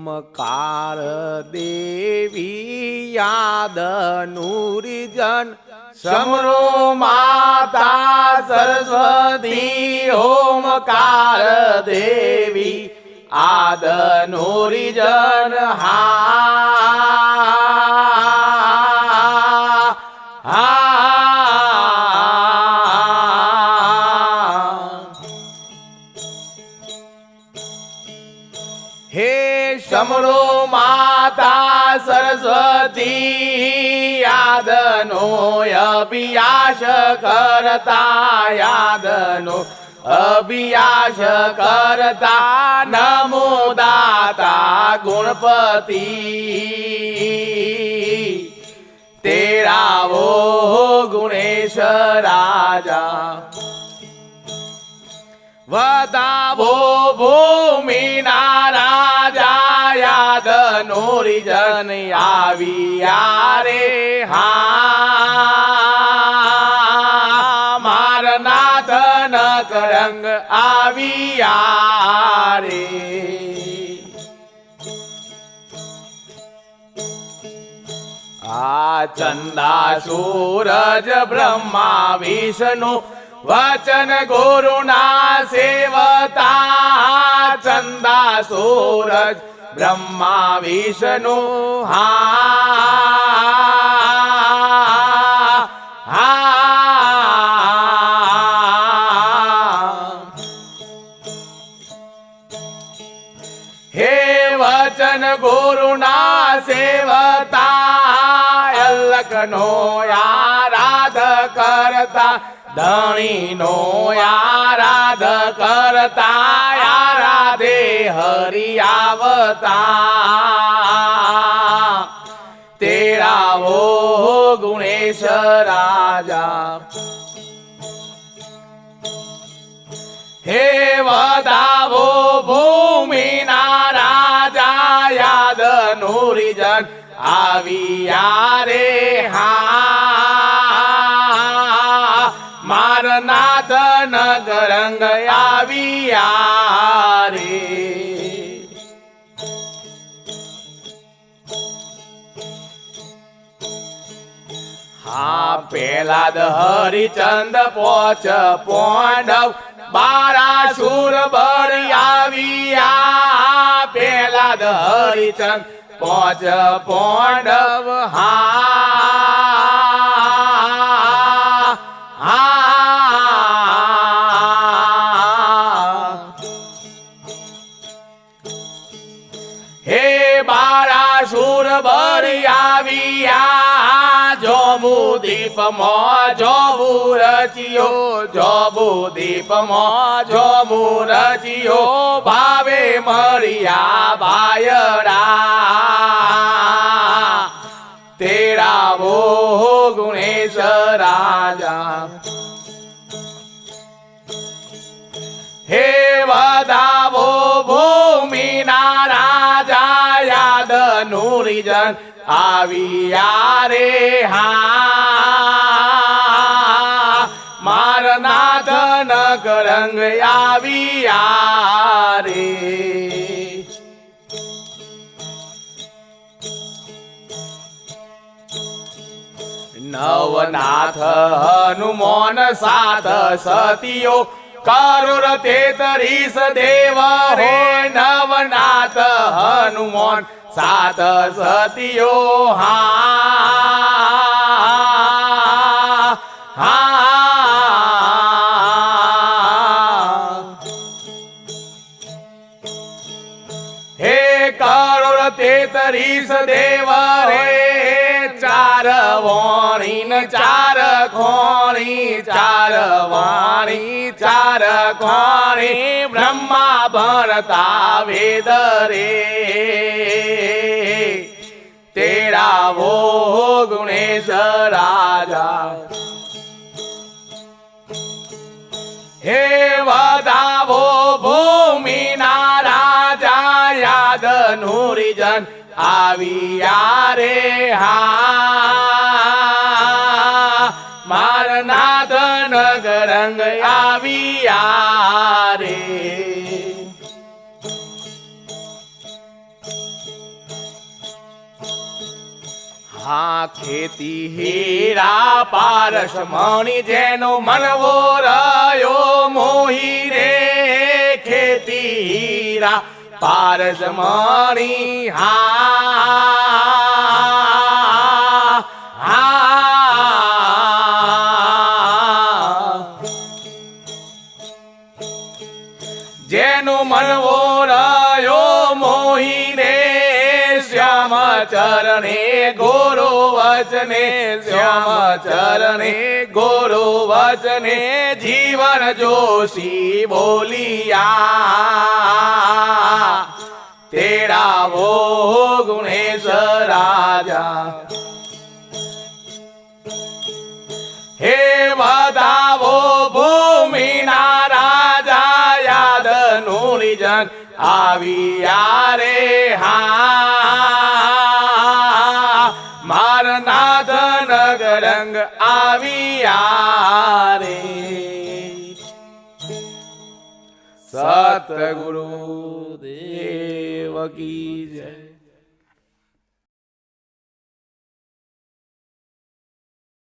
ઓમકાર દેવી યાદ નૂરજન સમરો માતા સરસ્વતી ઓમકાર દેવી આદ નૂરજન हे समरो माता सरस्वती यादनो अभियाश करता यादनो अभियाश करता नमो दाता गुणपति तेरा वो गुणेश राजा वदावो भूमिना राजा याद नूरजन आविया रे હા મારા નાથ નકરંગ આવિયા રે આ ચંદા સૂરજ બ્રહ્મા વિષ્ણુ वचन गुरुना सेवता चंदा सूरज ब्रह्मा विष्णु हे वचन गुरुना सेवता अलकनो आराध करता धणी नो आराध करता आराधे हरियावता तेरा वो गुणेश राजा हे वदावो भूमिना राजा याद नूरजन आविया रे मारनाथ नगरंग आविया रे हाँ पेलाद हरिचंद पोच पोंडव बारासुर बर आविया पेलाद हरिचंद पोच पोंडव हे बारासुर बर आविया जोबू दीप मो जोबू रचियो जोबू दीप मो जोबू रचियो भावे मरिया बायरा तेरा वो गुणेश राजा हे वदावो भूमिना राजा याद नूरजन आविया रे मारनाथ नगरंग आविया रे नवनाथ हनुमान सात सतियो करोड़ 33 देव रे नवनाथ हनुमान सात सतियो हे करोड़ 33 देव रे चार वाणी चार खोणी चार वाणी चार खोणी ब्रह्मा भरता वेद रे तेरा वो गुणेश राजा हे वदावो भूमिना राजा याद नूरजन आविया रे मारनाथ नगरंग आविया रे આ ખેતી હીરા પારસ મણી જેનો મનવો રહ્યો મોહી રે ખેતી હીરા પારસ મણી જેનો મનવો રહ્યો મોહી રે શ્યામ ચરણે ગોરો વચને શ્યામ ચરણે ગોરો વચને જીવન જોશી બોલિયા તેરા વો ગુણેશ રાજા હે બતાવો ભૂમિના રાજા યાદ નુરિજન આવ્યા રે મારનાથ નગરંગ આવ્યા રે સતગુરુ દેવ કી જય.